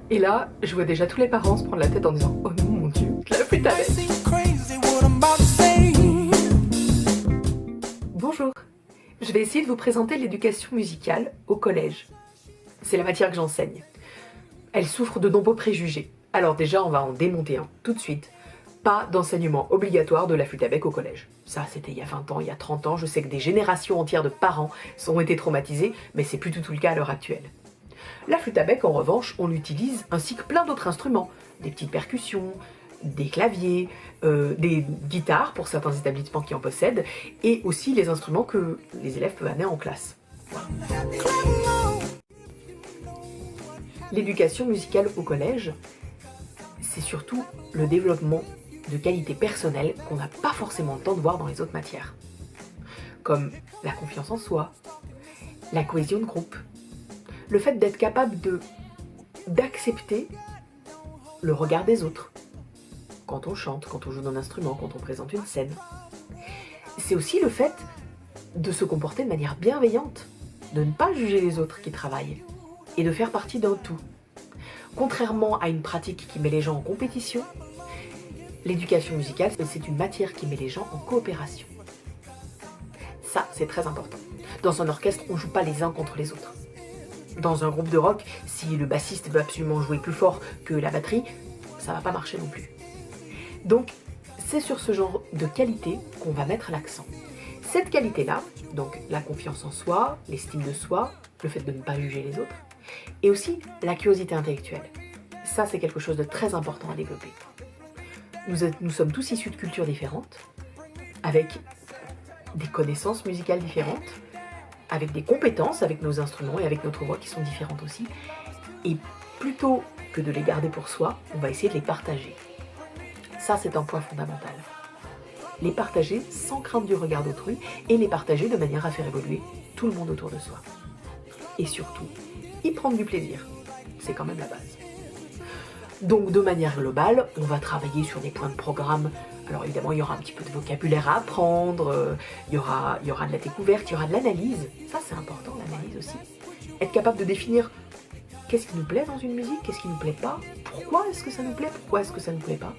Et là, je vois déjà tous les parents se prendre la tête en disant « Oh non, mon Dieu, la flûte à bec !» Bonjour, je vais essayer de vous présenter l'éducation musicale au collège. C'est la matière que j'enseigne. Elle souffre de nombreux préjugés. Alors déjà, on va en démonter un tout de suite. Pas d'enseignement obligatoire de la flûte à bec au collège. Ça, c'était il y a 20 ans, il y a 30 ans. Je sais que des générations entières de parents ont été traumatisés, mais c'est plus du tout le cas à l'heure actuelle. La flûte à bec, en revanche, on l'utilise ainsi que plein d'autres instruments. Des petites percussions, des claviers, des guitares pour certains établissements qui en possèdent, et aussi les instruments que les élèves peuvent amener en classe. L'éducation musicale au collège, c'est surtout le développement de qualités personnelles qu'on n'a pas forcément le temps de voir dans les autres matières. Comme la confiance en soi, la cohésion de groupe, le fait d'être capable d'accepter le regard des autres, quand on chante, quand on joue d'un instrument, quand on présente une scène. C'est aussi le fait de se comporter de manière bienveillante, de ne pas juger les autres qui travaillent, et de faire partie d'un tout. Contrairement à une pratique qui met les gens en compétition, l'éducation musicale, c'est une matière qui met les gens en coopération. Ça, c'est très important. Dans un orchestre, on ne joue pas les uns contre les autres. Dans un groupe de rock, si le bassiste veut absolument jouer plus fort que la batterie, ça va pas marcher non plus. Donc, c'est sur ce genre de qualité qu'on va mettre l'accent. Cette qualité-là, donc la confiance en soi, l'estime de soi, le fait de ne pas juger les autres, et aussi la curiosité intellectuelle. Ça, c'est quelque chose de très important à développer. Nous sommes tous issus de cultures différentes, avec des connaissances musicales différentes, avec des compétences, avec nos instruments et avec notre voix qui sont différentes aussi. Et plutôt que de les garder pour soi, on va essayer de les partager. Ça, c'est un point fondamental. Les partager sans crainte du regard d'autrui et les partager de manière à faire évoluer tout le monde autour de soi. Et surtout, y prendre du plaisir. C'est quand même la base. Donc, de manière globale, on va travailler sur des points de programme. Alors évidemment, il y aura un petit peu de vocabulaire à apprendre, il y aura de la découverte, il y aura de l'analyse. Ça, c'est important, l'analyse aussi. Être capable de définir qu'est-ce qui nous plaît dans une musique, qu'est-ce qui nous plaît pas, pourquoi est-ce que ça nous plaît, pourquoi est-ce que ça nous plaît pas.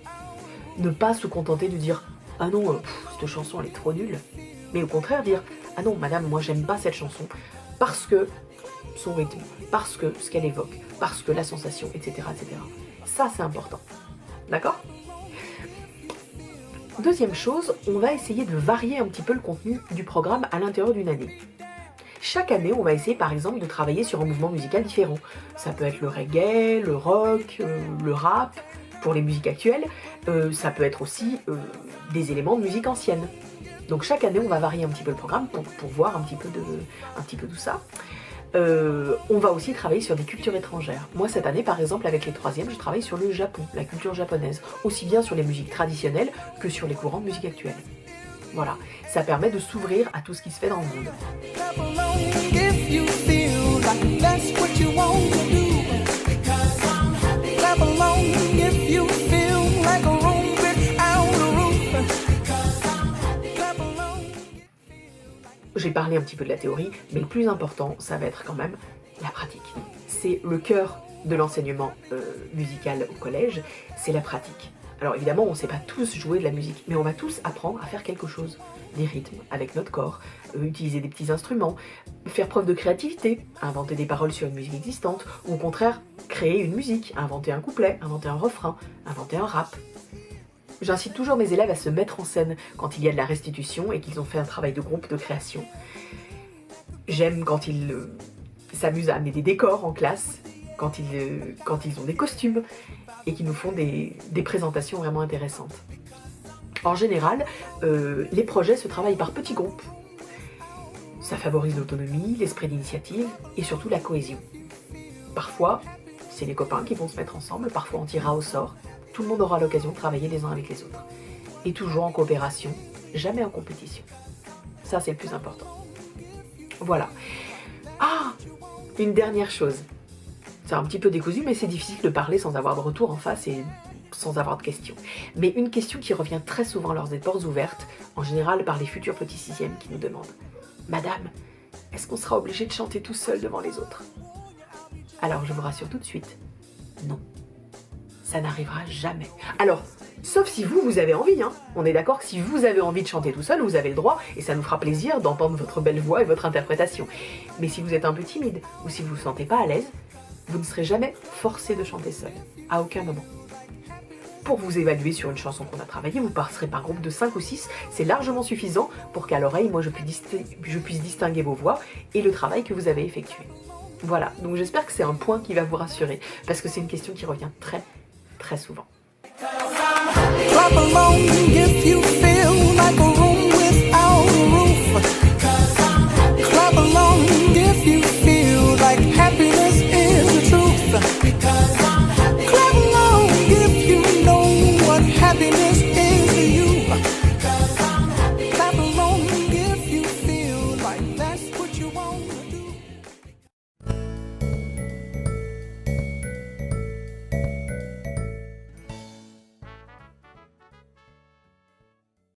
Ne pas se contenter de dire « Ah non, cette chanson, elle est trop nulle ». Mais au contraire, dire « Ah non, madame, moi, j'aime pas cette chanson parce que son rythme, parce que ce qu'elle évoque, parce que la sensation, etc. etc. » Ça, c'est important. D'accord ? Deuxième chose, on va essayer de varier un petit peu le contenu du programme à l'intérieur d'une année. Chaque année, on va essayer par exemple de travailler sur un mouvement musical différent. Ça peut être le reggae, le rock, le rap, pour les musiques actuelles. Ça peut être aussi des éléments de musique ancienne. Donc chaque année, on va varier un petit peu le programme pour voir un petit peu tout ça. On va aussi travailler sur des cultures étrangères. Moi, cette année, par exemple, avec les troisièmes, je travaille sur le Japon, la culture japonaise, aussi bien sur les musiques traditionnelles que sur les courants de musique actuelle. Voilà, ça permet de s'ouvrir à tout ce qui se fait dans le monde. J'ai parlé un petit peu de la théorie, mais le plus important, ça va être quand même la pratique. C'est le cœur de l'enseignement musical au collège, c'est la pratique. Alors évidemment, on ne sait pas tous jouer de la musique, mais on va tous apprendre à faire quelque chose. Des rythmes avec notre corps, utiliser des petits instruments, faire preuve de créativité, inventer des paroles sur une musique existante, ou au contraire, créer une musique, inventer un couplet, inventer un refrain, inventer un rap. J'incite toujours mes élèves à se mettre en scène quand il y a de la restitution et qu'ils ont fait un travail de groupe de création. J'aime quand ils s'amusent à amener des décors en classe, quand ils ont des costumes et qu'ils nous font des présentations vraiment intéressantes. En général, les projets se travaillent par petits groupes. Ça favorise l'autonomie, l'esprit d'initiative et surtout la cohésion. Parfois, c'est les copains qui vont se mettre ensemble, parfois on tirera au sort. Tout le monde aura l'occasion de travailler les uns avec les autres. Et toujours en coopération, jamais en compétition. Ça, c'est le plus important. Voilà. Ah, une dernière chose. C'est un petit peu décousu, mais c'est difficile de parler sans avoir de retour en face et sans avoir de questions. Mais une question qui revient très souvent lors des portes ouvertes, en général par les futurs petits sixièmes qui nous demandent « Madame, est-ce qu'on sera obligé de chanter tout seul devant les autres ?» Alors je vous rassure tout de suite, Non. Ça n'arrivera jamais. Alors, sauf si vous avez envie, hein. On est d'accord que si vous avez envie de chanter tout seul, vous avez le droit, et ça nous fera plaisir d'entendre votre belle voix et votre interprétation. Mais si vous êtes un peu timide, ou si vous ne vous sentez pas à l'aise, vous ne serez jamais forcé de chanter seul. À aucun moment. Pour vous évaluer sur une chanson qu'on a travaillée, vous passerez par groupe de 5 ou 6, c'est largement suffisant pour qu'à l'oreille, moi, je puisse distinguer vos voix et le travail que vous avez effectué. Voilà, donc j'espère que c'est un point qui va vous rassurer, parce que c'est une question qui revient très, très souvent. Clap along if you feel like a